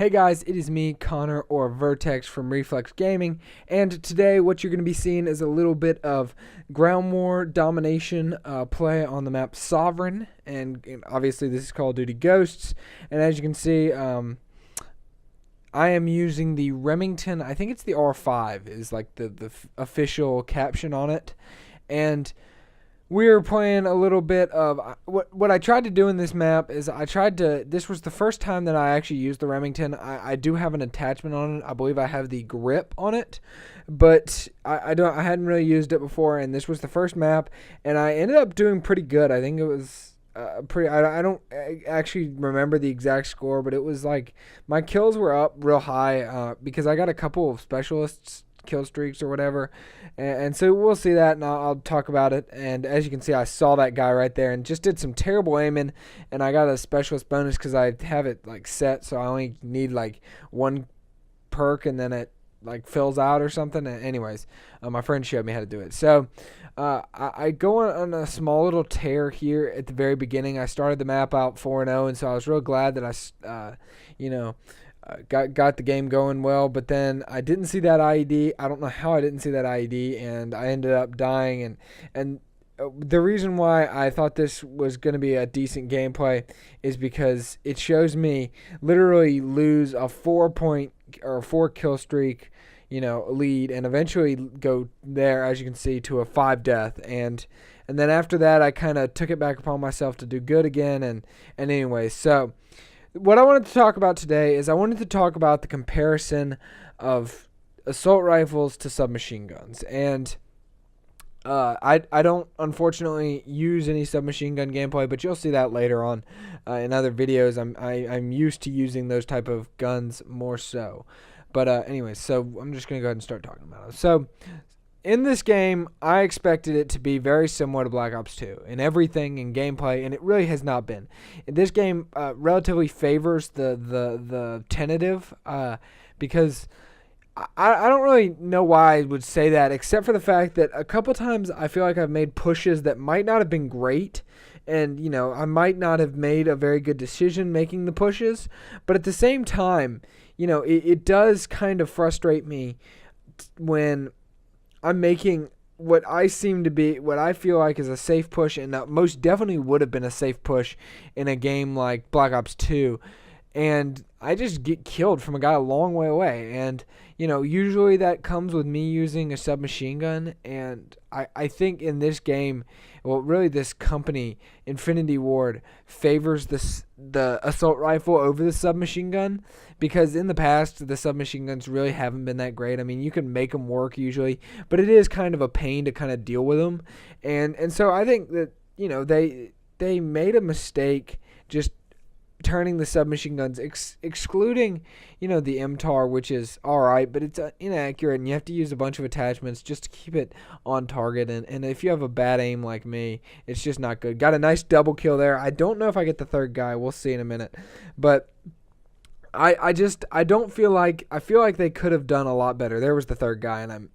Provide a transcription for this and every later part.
Hey guys, it is me, Connor, or Vertex from Reflex Gaming, and today what you're going to be seeing is a little bit of ground war domination play on the map Sovereign, and obviously this is Call of Duty Ghosts, and as you can see, I am using the Remington. I think it's the R5 is like the official caption on it, and we're playing a little bit of what I tried to do in this map is this was the first time that I actually used the Remington. I do have an attachment on it. I believe I have the grip on it, but I hadn't really used it before, and this was the first map, and I ended up doing pretty good. I think it was pretty. I don't actually remember the exact score, but it was like my kills were up real high because I got a couple of specialists kill streaks or whatever, and so we'll see that, and I'll talk about it. And as you can see, I saw that guy right there and just did some terrible aiming, and I got a specialist bonus because I have it like set, so I only need like one perk and then it like fills out or something. Anyways, my friend showed me how to do it. So I go on a small little tear here at the very beginning. I started the map out 4-0, and so I was real glad that I got the game going well, but then I didn't see that IED. I don't know how I didn't see that IED, and I ended up dying. And the reason why I thought this was going to be a decent gameplay is because it shows me literally lose a 4-point or 4-kill streak, lead, and eventually go there, as you can see, to a 5 death. And then after that, I kind of took it back upon myself to do good again. And anyway, so what I wanted to talk about today is I wanted to talk about the comparison of assault rifles to submachine guns. And I don't, unfortunately, use any submachine gun gameplay, but you'll see that later on in other videos. I'm used to using those type of guns more so. But anyways, so I'm just going to go ahead and start talking about it. So in this game, I expected it to be very similar to Black Ops 2 in everything in gameplay, and it really has not been. This game relatively favors the tentative because I don't really know why I would say that, except for the fact that a couple times I feel like I've made pushes that might not have been great, and I might not have made a very good decision making the pushes, but at the same time, it does kind of frustrate me when I'm making what I feel like is a safe push, and most definitely would have been a safe push in a game like Black Ops 2, and I just get killed from a guy a long way away. And usually that comes with me using a submachine gun, and I think in this game, well, really this company, Infinity Ward, favors the assault rifle over the submachine gun, because in the past the submachine guns really haven't been that great. I mean, you can make them work usually, but it is kind of a pain to kind of deal with them, and so I think that they made a mistake just turning the submachine guns, excluding the MTAR, which is alright, but it's inaccurate, and you have to use a bunch of attachments just to keep it on target, and if you have a bad aim like me, it's just not good. Got a nice double kill there. I don't know if I get the third guy. We'll see in a minute, but I feel like they could have done a lot better. There was the third guy, and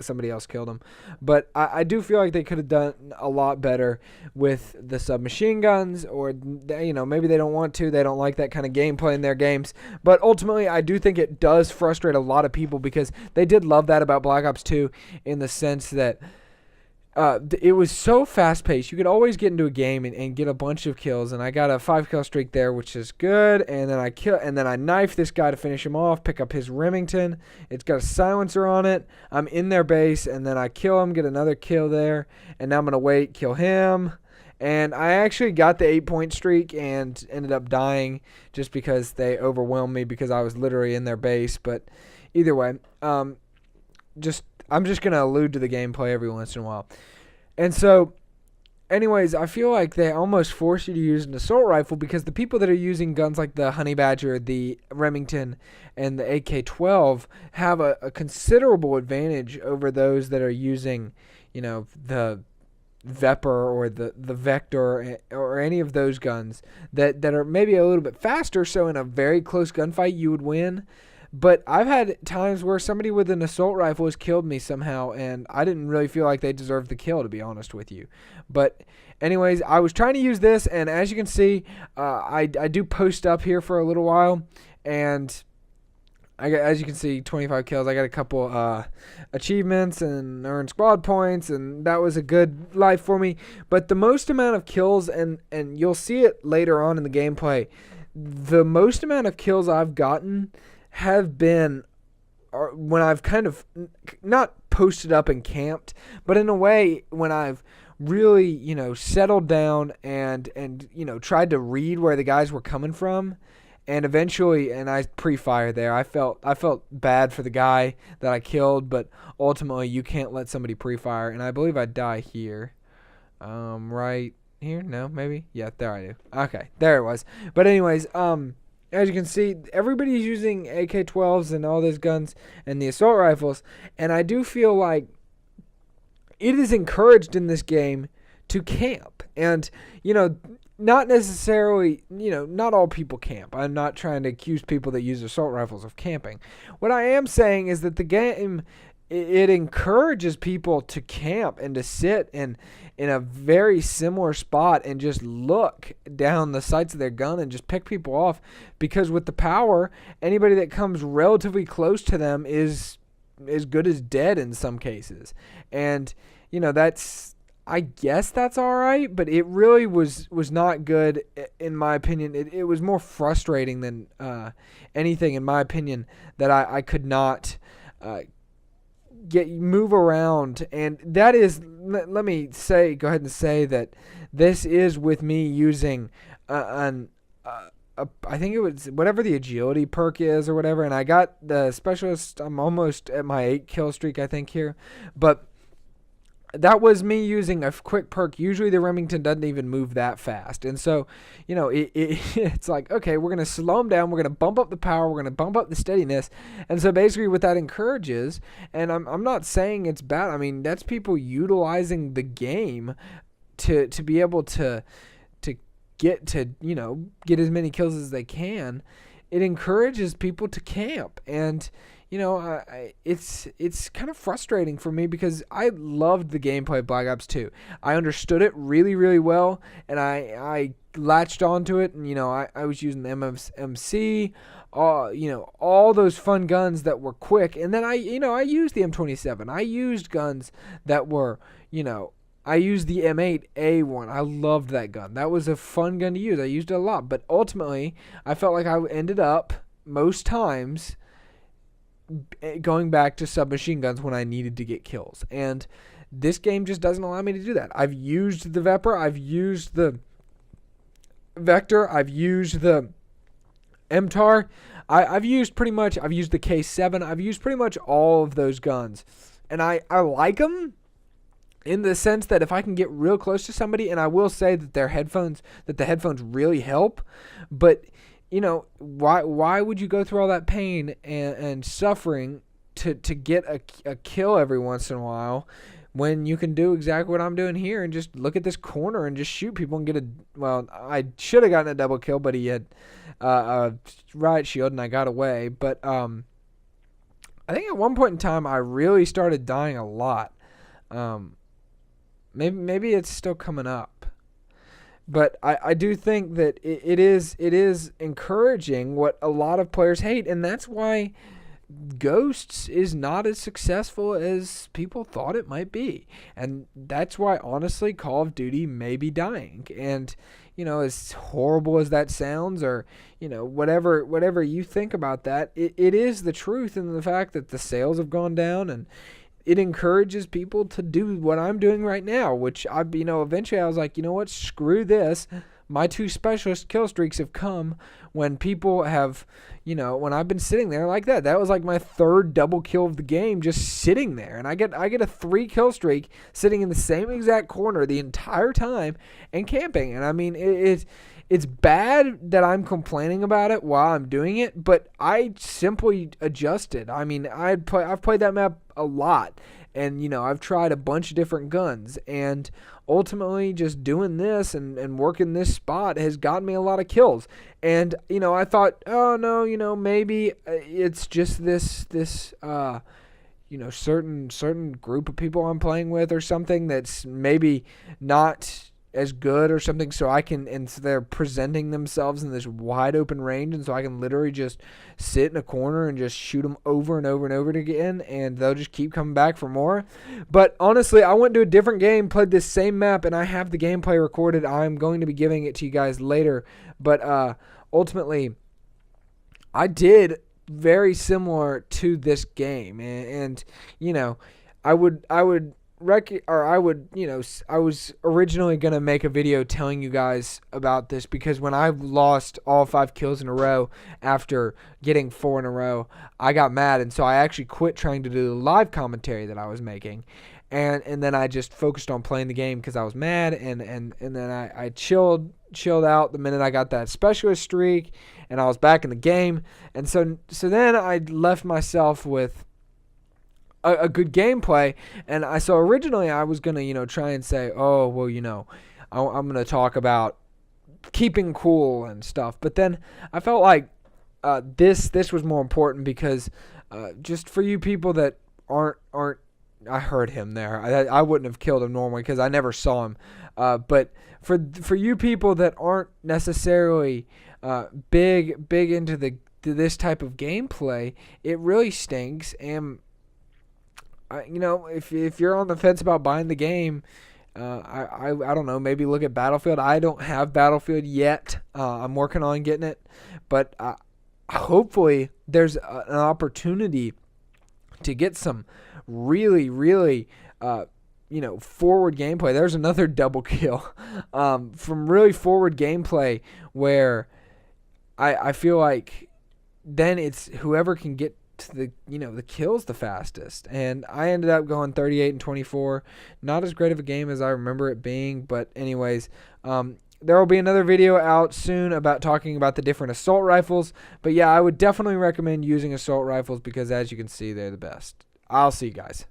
somebody else killed him. But I do feel like they could have done a lot better with the submachine guns, or maybe they don't want to. They don't like that kind of gameplay in their games. But ultimately, I do think it does frustrate a lot of people, because they did love that about Black Ops 2 in the sense that it was so fast-paced. You could always get into a game and get a bunch of kills, and I got a 5-kill streak there, which is good. And then I knife this guy to finish him off, pick up his Remington. It's got a silencer on it. I'm in their base, and then I kill him, get another kill there, and now I'm gonna wait, kill him. And I actually got the 8-point streak and ended up dying just because they overwhelmed me, because I was literally in their base. But either way, I'm just going to allude to the gameplay every once in a while. And so, anyways, I feel like they almost force you to use an assault rifle, because the people that are using guns like the Honey Badger, the Remington, and the AK-12 have a considerable advantage over those that are using, the Vepr or the Vector or any of those guns that are maybe a little bit faster, so in a very close gunfight you would win. But I've had times where somebody with an assault rifle has killed me somehow, and I didn't really feel like they deserved the kill, to be honest with you. But anyways, I was trying to use this, and as you can see, I do post up here for a little while, and as you can see, 25 kills. I got a couple achievements and earned squad points, and that was a good life for me. But the most amount of kills, and you'll see it later on in the gameplay, the most amount of kills I've gotten have been when I've kind of not posted up and camped, but in a way when I've really, settled down and tried to read where the guys were coming from. And eventually, and I pre-fire there, I felt bad for the guy that I killed, but ultimately you can't let somebody pre-fire, and I believe I die here. Right here? No, maybe? Yeah, there I do. Okay, there it was. But anyways, as you can see, everybody's using AK-12s and all those guns and the assault rifles, and I do feel like it is encouraged in this game to camp. And, not necessarily, not all people camp. I'm not trying to accuse people that use assault rifles of camping. What I am saying is that the game, it encourages people to camp and to sit in a very similar spot and just look down the sights of their gun and just pick people off, because with the power, anybody that comes relatively close to them is as good as dead in some cases. And, I guess that's all right, but it really was not good in my opinion. It was more frustrating than anything, in my opinion, that I could not move around. And that is, let me go ahead and say that this is with me using I think it was whatever the agility perk is or whatever, and I got the specialist. I'm almost at my 8 kill streak, I think, here, but that was me using a quick perk. Usually the Remington doesn't even move that fast. And so, it's like, okay, we're going to slow them down. We're going to bump up the power. We're going to bump up the steadiness. And so basically what that encourages, and I'm not saying it's bad. I mean, that's people utilizing the game to be able to get as many kills as they can. It encourages people to camp. And it's kind of frustrating for me because I loved the gameplay of Black Ops 2. I understood it really, really well, and I latched onto it, and I was using the MMC, all those fun guns that were quick, and then I used the M27. I used guns that were, I used the M8A1. I loved that gun. That was a fun gun to use. I used it a lot, but ultimately, I felt like I ended up most times going back to submachine guns when I needed to get kills. And this game just doesn't allow me to do that. I've used the Vepr, I've used the Vector, I've used the MTAR, I've used the K7, I've used pretty much all of those guns. And I like them in the sense that if I can get real close to somebody, and I will say that the headphones really help, but why would you go through all that pain and suffering to get a kill every once in a while when you can do exactly what I'm doing here and just look at this corner and just shoot people and get I should have gotten a double kill, but he had a riot shield and I got away. But I think at one point in time I really started dying a lot. Maybe it's still coming up. But I do think that it is encouraging what a lot of players hate, and that's why Ghosts is not as successful as people thought it might be. And that's why, honestly, Call of Duty may be dying. And, as horrible as that sounds, or, whatever you think about that, it is the truth in the fact that the sales have gone down, and it encourages people to do what I'm doing right now, which eventually I was like, what, screw this. My 2 specialist kill streaks have come when people have, when I've been sitting there like that. That was like my 3rd double kill of the game, just sitting there. And I get a 3 kill streak sitting in the same exact corner the entire time and camping. And I mean, it's bad that I'm complaining about it while I'm doing it, but I simply adjusted. I mean, I've played that map a lot, and I've tried a bunch of different guns, and ultimately just doing this and working this spot has gotten me a lot of kills. And I thought, oh no, maybe it's just this certain group of people I'm playing with or something that's maybe not as good or something, so I can, and so they're presenting themselves in this wide open range, and so I can literally just sit in a corner and just shoot them over and over and over again, and they'll just keep coming back for more. But honestly, I went to a different game, played this same map, and I have the gameplay recorded. I'm going to be giving it to you guys later, but ultimately I did very similar to this game, and you know, I would I was originally going to make a video telling you guys about this, because when I lost all 5 kills in a row after getting 4 in a row, I got mad, and so I actually quit trying to do the live commentary that I was making, and then I just focused on playing the game because I was mad, and then I chilled out the minute I got that specialist streak, and I was back in the game, and so then I left myself with a good gameplay, and so originally I was gonna try and say, oh well, I'm gonna talk about keeping cool and stuff, but then I felt like this was more important, because just for you people that aren't I heard him there. I wouldn't have killed him normally because I never saw him, but for you people that aren't necessarily big into this type of gameplay, it really stinks. And if you're on the fence about buying the game, I don't know, maybe look at Battlefield. I don't have Battlefield yet. I'm working on getting it, but hopefully there's an opportunity to get some really forward gameplay. There's another double kill from really forward gameplay where I feel like then it's whoever can get to the kills the fastest, and I ended up going 38 and 24. Not as great of a game as I remember it being, but anyways, there will be another video out soon about talking about the different assault rifles. But yeah, I would definitely recommend using assault rifles because, as you can see, they're the best. I'll see you guys.